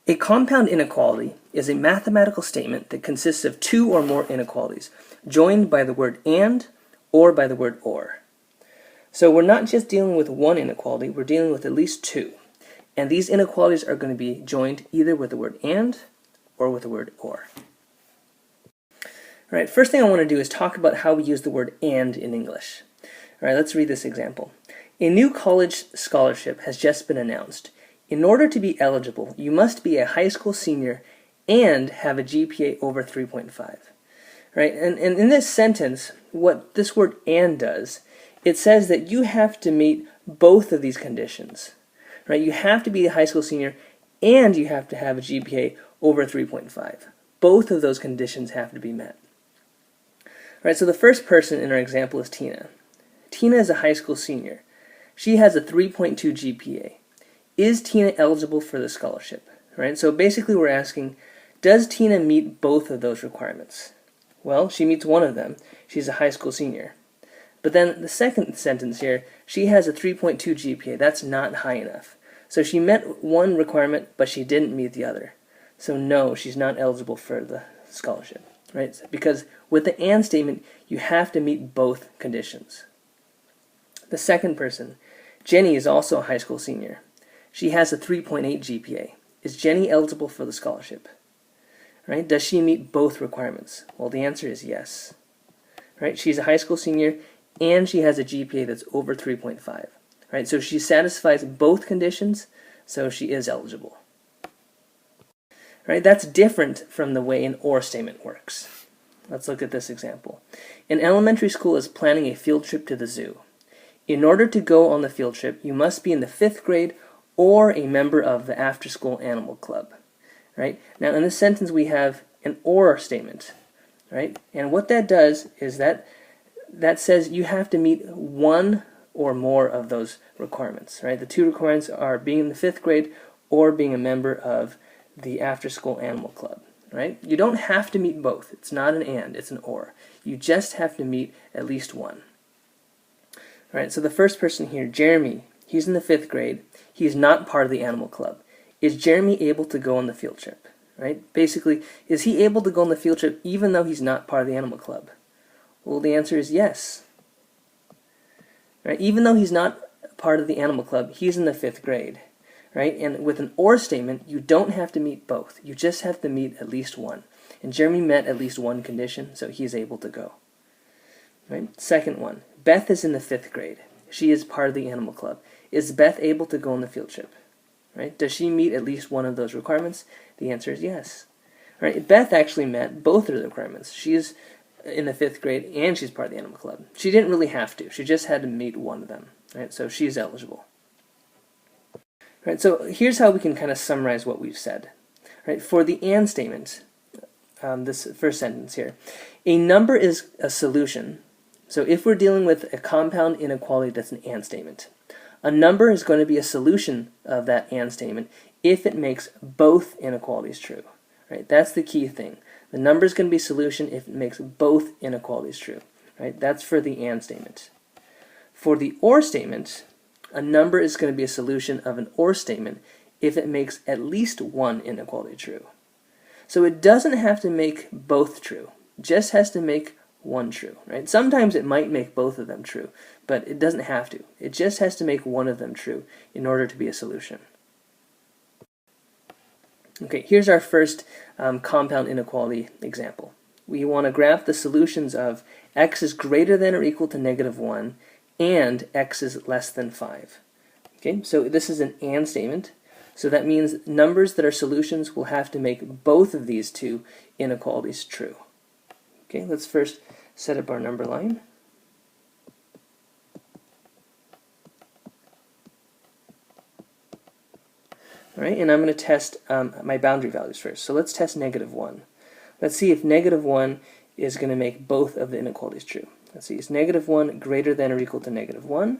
A compound inequality is a mathematical statement that consists of two or more inequalities, joined by the word and or by the word or. So we're not just dealing with one inequality, we're dealing with at least two. And these inequalities are going to be joined either with the word and or with the word or. All right, first thing I want to do is talk about how we use the word and in English. All right, let's read this example. A new college scholarship has just been announced. In order to be eligible, you must be a high school senior and have a GPA over 3.5. Right? And in this sentence, what this word and does, it says that you have to meet both of these conditions. Right? You have to be a high school senior and you have to have a GPA over 3.5. Both of those conditions have to be met. Right, so the first person in our example is Tina. Tina is a high school senior. She has a 3.2 GPA. Is Tina eligible for the scholarship? Right, so basically we're asking, does Tina meet both of those requirements? Well, she meets one of them. She's a high school senior. But then the second sentence here, she has a 3.2 GPA. That's not high enough. So she met one requirement, but she didn't meet the other. So no, she's not eligible for the scholarship. Right? Because with the and statement, you have to meet both conditions. The second person, Jenny, is also a high school senior. She has a 3.8 GPA. Is Jenny eligible for the scholarship? Right? Does she meet both requirements? Well, the answer is yes. Right? She's a high school senior and she has a GPA that's over 3.5. Right? So she satisfies both conditions, so she is eligible. Right? That's different from the way an or statement works. Let's look at this example. An elementary school is planning a field trip to the zoo. In order to go on the field trip, you must be in the 5th grade or a member of the after-school animal club. Right? Now in this sentence we have an or statement. Right? And what that does is that says you have to meet one or more of those requirements. Right? The two requirements are being in the 5th grade or being a member of the after-school animal club. Right? You don't have to meet both. It's not an and, it's an or. You just have to meet at least one. All right, so the first person here, Jeremy, he's in the 5th grade. He's not part of the animal club. Is Jeremy able to go on the field trip? Right? Basically, is he able to go on the field trip even though he's not part of the animal club? Well, the answer is yes. Right? Even though he's not part of the animal club, he's in the 5th grade. Right? And with an or statement, you don't have to meet both. You just have to meet at least one. And Jeremy met at least one condition, so he's able to go. Right? Second one, Beth is in the 5th grade. She is part of the animal club. Is Beth able to go on the field trip? Right? Does she meet at least one of those requirements? The answer is yes. Right? Beth actually met both of the requirements. She is in the 5th grade and she's part of the animal club. She didn't really have to. She just had to meet one of them. Right? So she's eligible. Right? So here's how we can kind of summarize what we've said. Right? For the and statement, this first sentence here, a number is a solution. So if we're dealing with a compound inequality, that's an and statement. A number is going to be a solution of that and statement if it makes both inequalities true. Right? That's the key thing. The number is going to be a solution if it makes both inequalities true. Right? That's for the and statement. For the or statement, a number is going to be a solution of an or statement if it makes at least one inequality true. So it doesn't have to make both true. It just has to make one true. Right? Sometimes it might make both of them true, but it doesn't have to. It just has to make one of them true in order to be a solution. Okay, here's our first compound inequality example. We want to graph the solutions of x is greater than or equal to -1 and x is less than 5. Okay, so this is an and statement. So that means numbers that are solutions will have to make both of these two inequalities true. Okay, let's first set up our number line. All right, and I'm going to test my boundary values first. So let's test -1. Let's see if -1 is going to make both of the inequalities true. Let's see, is -1 greater than or equal to -1?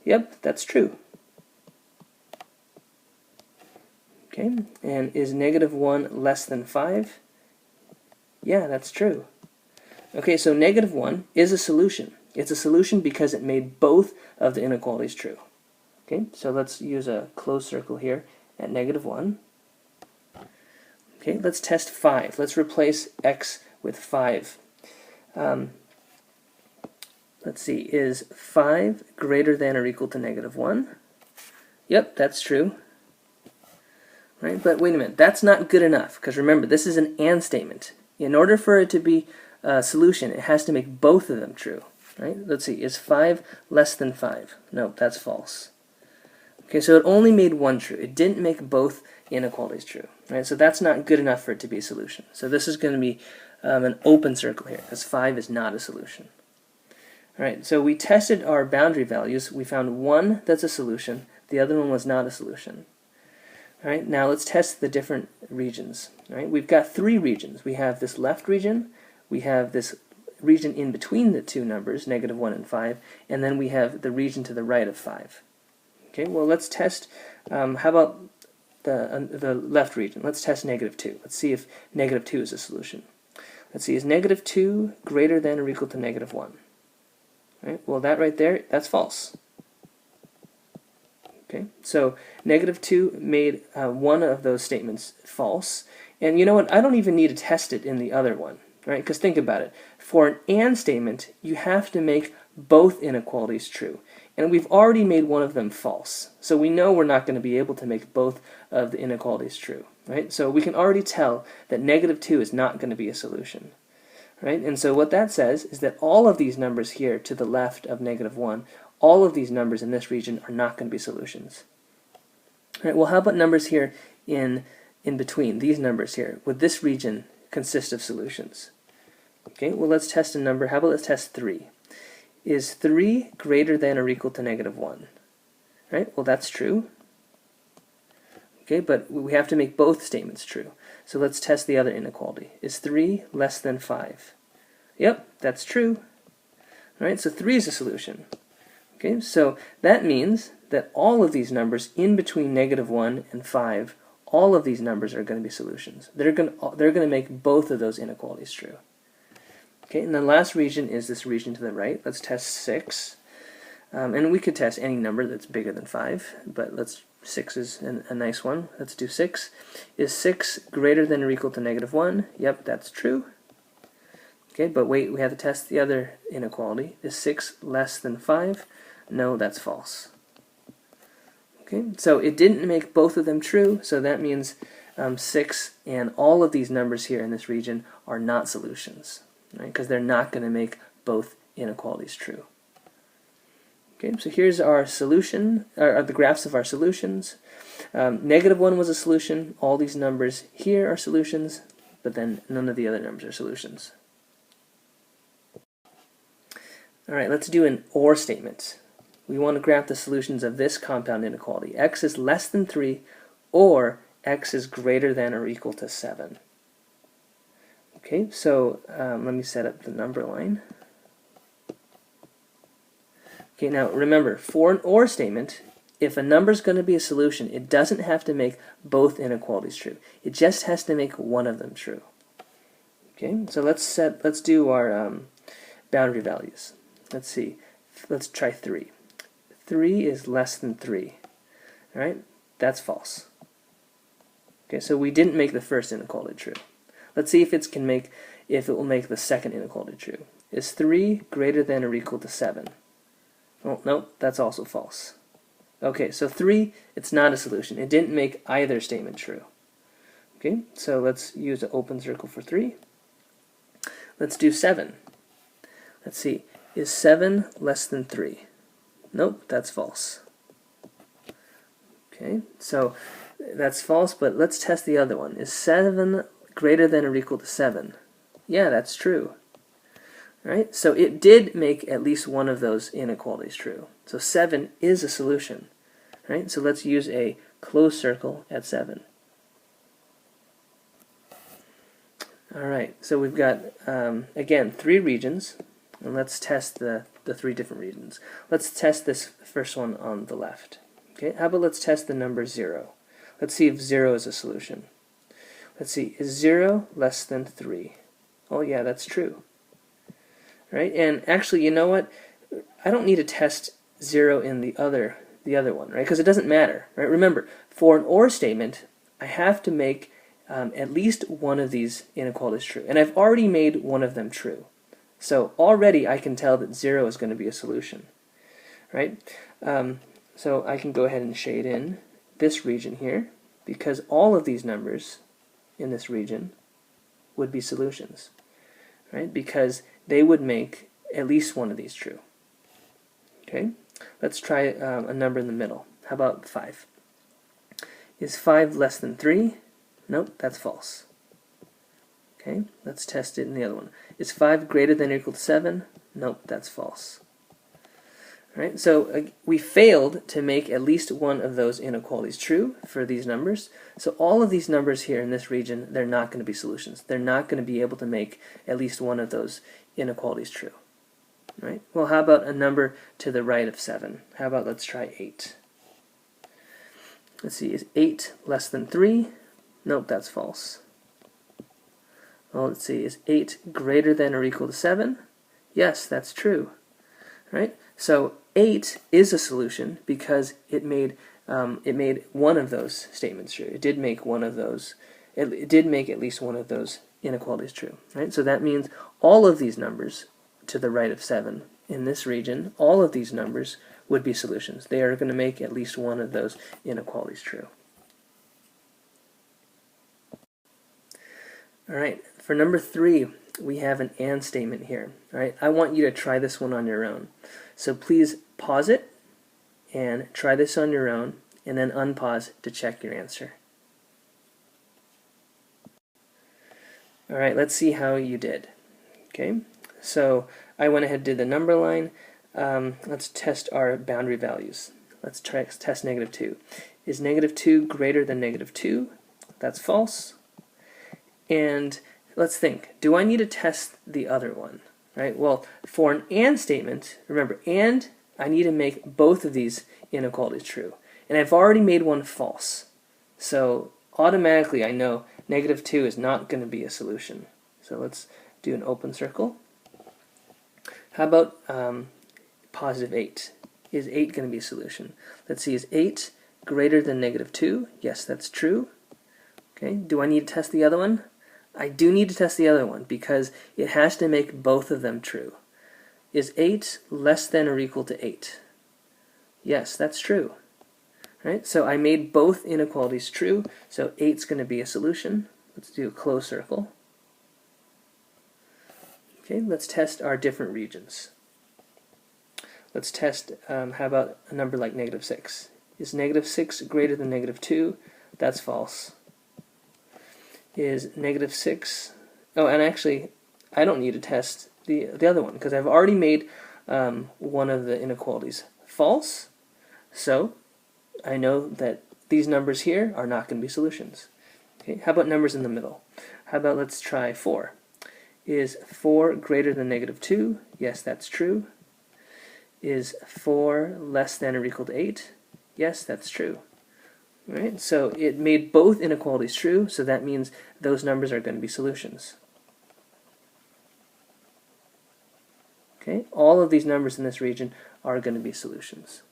Yep, that's true. Okay, and is -1 less than 5? Yeah, that's true. Okay, so -1 is a solution. It's a solution because it made both of the inequalities true. Okay, so let's use a closed circle here at -1. Okay, let's test 5. Let's replace x with 5. Let's see, is 5 greater than or equal to -1? Yep, that's true. Right, but wait a minute, that's not good enough, because remember, this is an AND statement. In order for it to be a solution, it has to make both of them true. Right? Let's see, is 5 less than 5? No, that's false. Okay, so it only made one true. It didn't make both inequalities true. Right? So that's not good enough for it to be a solution. So this is going to be an open circle here, because 5 is not a solution. All right, so we tested our boundary values. We found one that's a solution. The other one was not a solution. All right, now let's test the different regions. All right, we've got 3 regions. We have this left region, we have this region in between the two numbers, -1 and 5, and then we have the region to the right of 5. Okay, well, let's test, how about the left region? Let's test -2. Let's see if -2 is a solution. Let's see, is -2 greater than or equal to -1? Right, well, that right there, that's false. Okay, so -2 made one of those statements false. And you know what? I don't even need to test it in the other one, right? Because think about it. For an AND statement, you have to make both inequalities true. And we've already made one of them false. So we know we're not going to be able to make both of the inequalities true, right? So we can already tell that -2 is not going to be a solution, right? And so what that says is that all of these numbers here to the left of -1, all of these numbers in this region are not going to be solutions. All right, well, how about numbers here in between, these numbers here? Would this region consist of solutions? Okay, well, let's test a number. How about let's test 3? Is 3 greater than or equal to -1? Right, well, that's true. Okay, but we have to make both statements true. So let's test the other inequality. Is 3 less than 5? Yep, that's true. All right, so 3 is a solution. Okay, so that means that all of these numbers in between -1 and 5, all of these numbers are going to be solutions. They're going to make both of those inequalities true. Okay, and the last region is this region to the right. Let's test 6. And we could test any number that's bigger than 5, but 6 is a nice one. Let's do 6. Is 6 greater than or equal to -1? Yep, that's true. Okay, but wait, we have to test the other inequality. Is 6 less than 5? No, that's false. Okay, so it didn't make both of them true, so that means 6 and all of these numbers here in this region are not solutions, right? Because they're not going to make both inequalities true. Okay, so here's our solution, or the graphs of our solutions. -1 was a solution. All these numbers here are solutions, but then none of the other numbers are solutions. All right, let's do an OR statement. We want to graph the solutions of this compound inequality. X is less than 3, or x is greater than or equal to 7. Okay, so let me set up the number line. Okay, now remember, for an OR statement, if a number is going to be a solution, it doesn't have to make both inequalities true. It just has to make one of them true. Okay, so let's do our boundary values. Let's see. Let's try 3. 3 is less than 3. All right, that's false. Okay, so we didn't make the first inequality true. Let's see if it will make the second inequality true. Is 3 greater than or equal to 7? Oh, nope, that's also false. Okay, so 3, it's not a solution. It didn't make either statement true. Okay, so let's use an open circle for 3. Let's do 7. Let's see, is 7 less than 3? Nope, that's false. Okay, so that's false, but let's test the other one. Is 7 greater than or equal to 7? Yeah, that's true. Right? So it did make at least one of those inequalities true. So 7 is a solution. Right? So let's use a closed circle at 7. Alright, so we've got, again, 3 regions. And let's test the 3 different regions. Let's test this first one on the left. Okay, how about let's test the number 0. Let's see if 0 is a solution. Let's see, is 0 less than 3? Oh yeah, that's true. Right? And actually, you know what? I don't need to test 0 in the other one, right? Because it doesn't matter, right? Remember, for an OR statement, I have to make at least one of these inequalities true. And I've already made one of them true. So already I can tell that 0 is going to be a solution, right? So I can go ahead and shade in this region here, because all of these numbers in this region would be solutions, right? Because they would make at least one of these true. Okay, let's try a number in the middle. How about 5? Is 5 less than 3? Nope, that's false. Okay, let's test it in the other one. Is 5 greater than or equal to 7? Nope, that's false. All right, so we failed to make at least one of those inequalities true for these numbers. So all of these numbers here in this region, they're not going to be solutions. They're not going to be able to make at least one of those inequalities true. Right? Well, how about a number to the right of 7? How about let's try 8? Let's see, is 8 less than 3? Nope, that's false. Well, let's see, is 8 greater than or equal to 7? Yes, that's true. Right? So 8 is a solution because it made one of those statements true. It did make one of those. It did make at least one of those inequalities true. Right? So that means all of these numbers to the right of 7 in this region, all of these numbers would be solutions. They are going to make at least one of those inequalities true. All right, for number 3, we have an and statement here. All right, I want you to try this one on your own. So please pause it and try this on your own, and then unpause to check your answer. All right, let's see how you did. Okay. So I went ahead and did the number line. Let's test our boundary values. Let's test negative 2. Is negative 2 greater than negative 2? That's false. And let's think, do I need to test the other one? Right? Well, for an and statement, remember, and I need to make both of these inequalities true. And I've already made one false. So automatically I know negative 2 is not going to be a solution. So let's do an open circle. How about positive 8? Is 8 going to be a solution? Let's see, is 8 greater than negative 2? Yes, that's true. Okay, do I need to test the other one? I do need to test the other one because it has to make both of them true. Is 8 less than or equal to 8? Yes, that's true. Right? So I made both inequalities true, so 8's going to be a solution. Let's do a closed circle. Okay, let's test our different regions. Let's test, how about a number like negative 6? Is negative 6 greater than negative 2? That's false. Is negative 6... Oh, and actually, I don't need to test the other one because I've already made one of the inequalities false. So I know that these numbers here are not going to be solutions. Okay, how about numbers in the middle? How about let's try 4. Is 4 greater than negative 2? Yes, that's true. Is 4 less than or equal to 8? Yes, that's true. All right, so it made both inequalities true, so that means those numbers are going to be solutions. Okay, all of these numbers in this region are going to be solutions.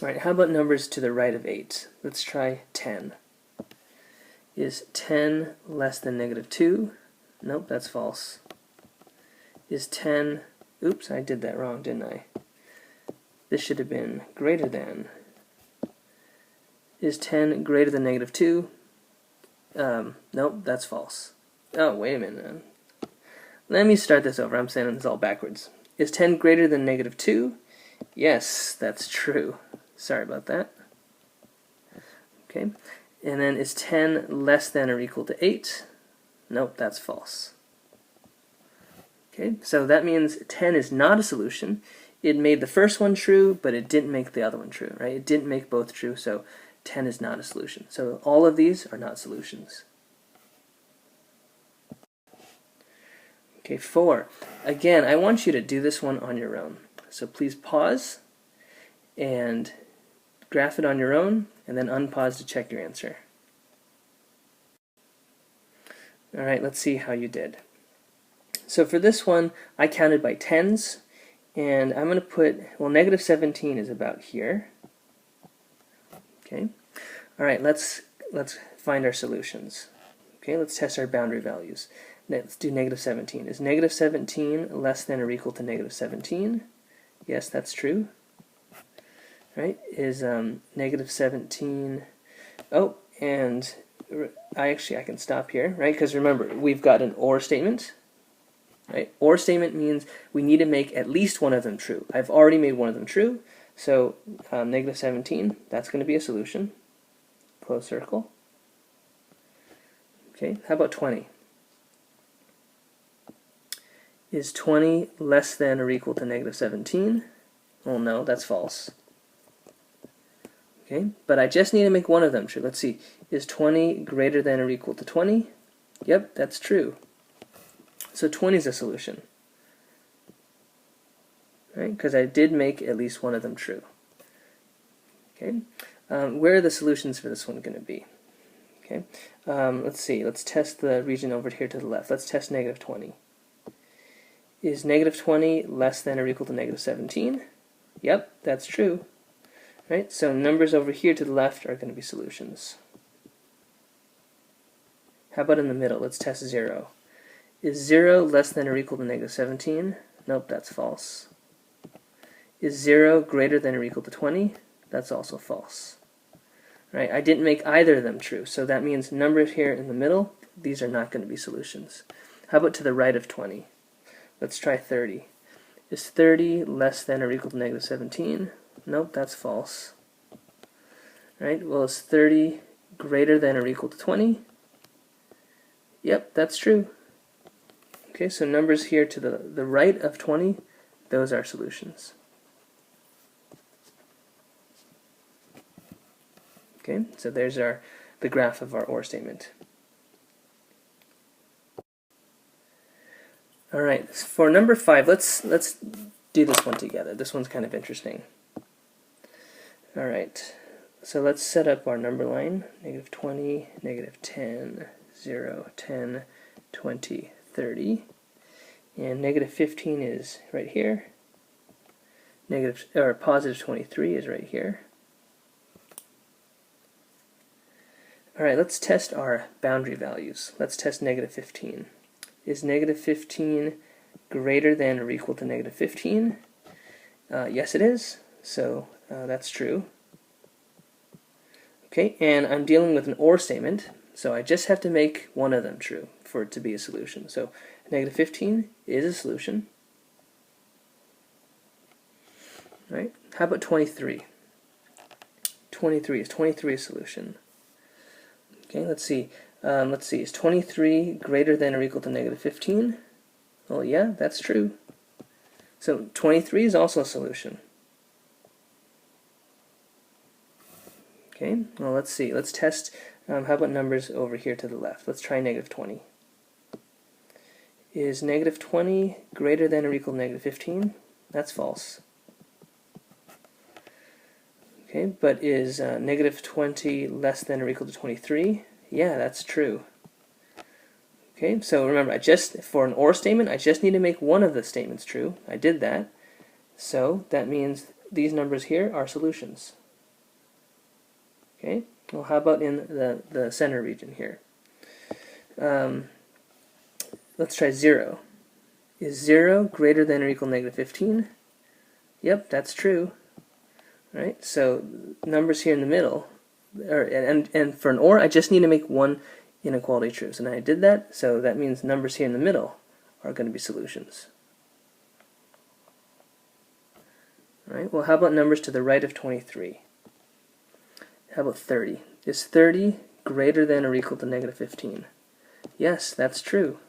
All right, how about numbers to the right of 8? Let's try 10. Is 10 less than negative 2? Nope, that's false. Is 10... Oops, I did that wrong, didn't I? This should have been greater than. Is 10 greater than negative 2? Nope, that's false. Oh, wait a minute. Let me start this over. I'm saying this all backwards. Is 10 greater than negative 2? Yes, that's true. Sorry about that. Okay. And then is 10 less than or equal to 8? Nope, that's false. Okay, so that means 10 is not a solution. It made the first one true, but it didn't make the other one true, right? It didn't make both true, so 10 is not a solution. So all of these are not solutions. Okay, 4. Again, I want you to do this one on your own. So please pause and graph it on your own, and then unpause to check your answer. All right, let's see how you did. So for this one, I counted by tens, and I'm going to put, well, negative 17 is about here. Okay. All right, let's let's find our solutions. Okay, let's test our boundary values. Let's do negative 17. Is negative 17 less than or equal to negative 17? Yes, that's true. Right? Is negative 17... Oh, and I can stop here, right? Because remember, we've got an OR statement. Right? OR statement means we need to make at least one of them true. I've already made one of them true, so negative 17, that's going to be a solution. Close circle. Okay, how about 20? Is 20 less than or equal to negative 17? Well, no, that's false. Okay, but I just need to make one of them true. Let's see, is 20 greater than or equal to 20? Yep, that's true. So 20 is a solution. Right, because I did make at least one of them true. Okay, where are the solutions for this one going to be? Okay, let's see, let's test the region over here to the left. Let's test negative 20. Is negative 20 less than or equal to negative 17? Yep, that's true. Right, so numbers over here to the left are going to be solutions. How about in the middle? Let's test 0. Is 0 less than or equal to negative 17? Nope, that's false. Is 0 greater than or equal to 20? That's also false. Right, I didn't make either of them true, so that means numbers here in the middle, these are not going to be solutions. How about to the right of 20? Let's try 30. Is 30 less than or equal to negative 17? Nope, that's false. Right, well, is 30 greater than or equal to 20? Yep, that's true. Okay, so numbers here to the right of 20, those are solutions. Okay, so there's the graph of our OR statement. All right, for number 5, let's do this one together. This one's kind of interesting. All right, so let's set up our number line, negative 20, negative 10, 0, 10, 20, 30. And negative 15 is right here. Positive 23 is right here. All right, let's test our boundary values. Let's test negative 15. Is negative 15 greater than or equal to negative 15? Yes, it is. So that's true. Okay, and I'm dealing with an OR statement, so I just have to make one of them true for it to be a solution. So negative 15 is a solution. Right? How about 23? 23 is 23 a solution? Okay, let's see. Is 23 greater than or equal to negative 15? Well, yeah, that's true. So 23 is also a solution. Okay, well, let's see. Let's test, how about numbers over here to the left? Let's try negative 20. Is negative 20 greater than or equal to negative 15? That's false. Okay, but is negative 20 less than or equal to 23? Yeah, that's true. Okay, so remember, for an OR statement, I just need to make one of the statements true. I did that. So that means these numbers here are solutions. Okay, well, how about in the center region here? Let's try 0. Is 0 greater than or equal to negative 15? Yep, that's true. Right, so numbers here in the middle, and for an OR, I just need to make one inequality true. So now I did that, so that means numbers here in the middle are going to be solutions. All right, well, how about numbers to the right of 23? How about 30? Is 30 greater than or equal to negative 15? Yes, that's true.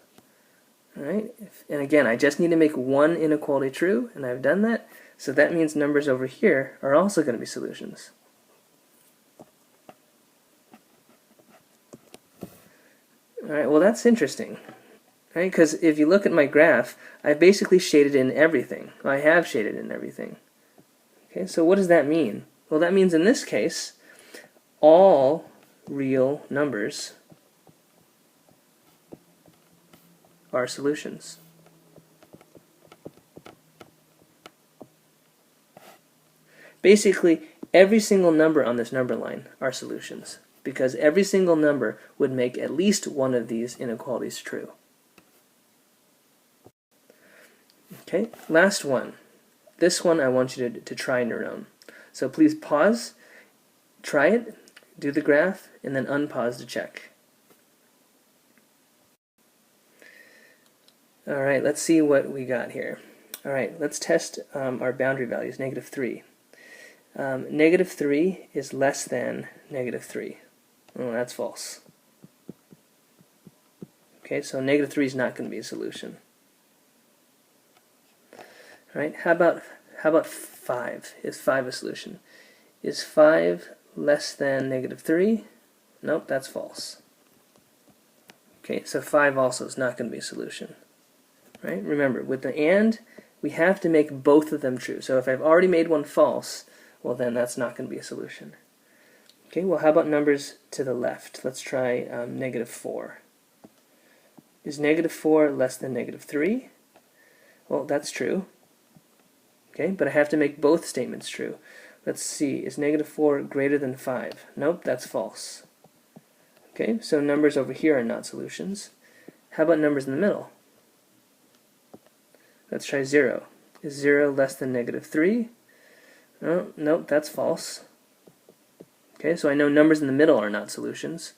All right, and again, I just need to make one inequality true, and I've done that. So that means numbers over here are also going to be solutions. Alright, well, that's interesting. Right? Because if you look at my graph, I've basically shaded in everything. I have shaded in everything. Okay, so what does that mean? Well, that means in this case, all real numbers are solutions. Basically, every single number on this number line are solutions. because every single number would make at least one of these inequalities true. Okay, last one. This one I want you to try on your own. So please pause, try it, do the graph, and then unpause to check. Alright, let's see what we got here. Alright, let's test our boundary values, -3. -3 is less than -3. Oh, that's false. Okay, so -3 is not going to be a solution. Alright, how about 5? Is 5 a solution? Is 5 less than -3? Nope, that's false. Okay, so 5 also is not going to be a solution. Right? Remember, with the AND, we have to make both of them true. So if I've already made one false, well then that's not going to be a solution. Okay, well how about numbers to the left? Let's try -4. Is -4 less than -3? Well, that's true. Okay, but I have to make both statements true. Let's see, is -4 greater than 5? Nope, that's false. Okay, so numbers over here are not solutions. How about numbers in the middle? Let's try 0. Is 0 less than -3? Oh, nope, that's false. Okay, so I know numbers in the middle are not solutions.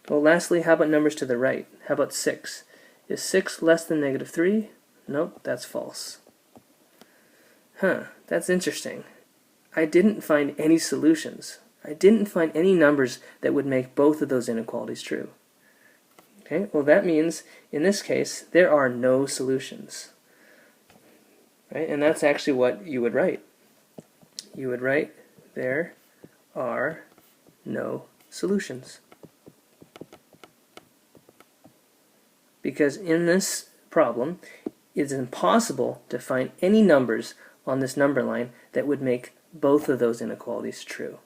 Well, lastly, how about numbers to the right? How about 6? Is 6 less than -3? Nope, that's false. That's interesting. I didn't find any solutions. I didn't find any numbers that would make both of those inequalities true. Okay, well that means, in this case, there are no solutions. Right? And that's actually what you would write. You would write, there are no solutions. Because in this problem, it's impossible to find any numbers on this number line that would make both of those inequalities true.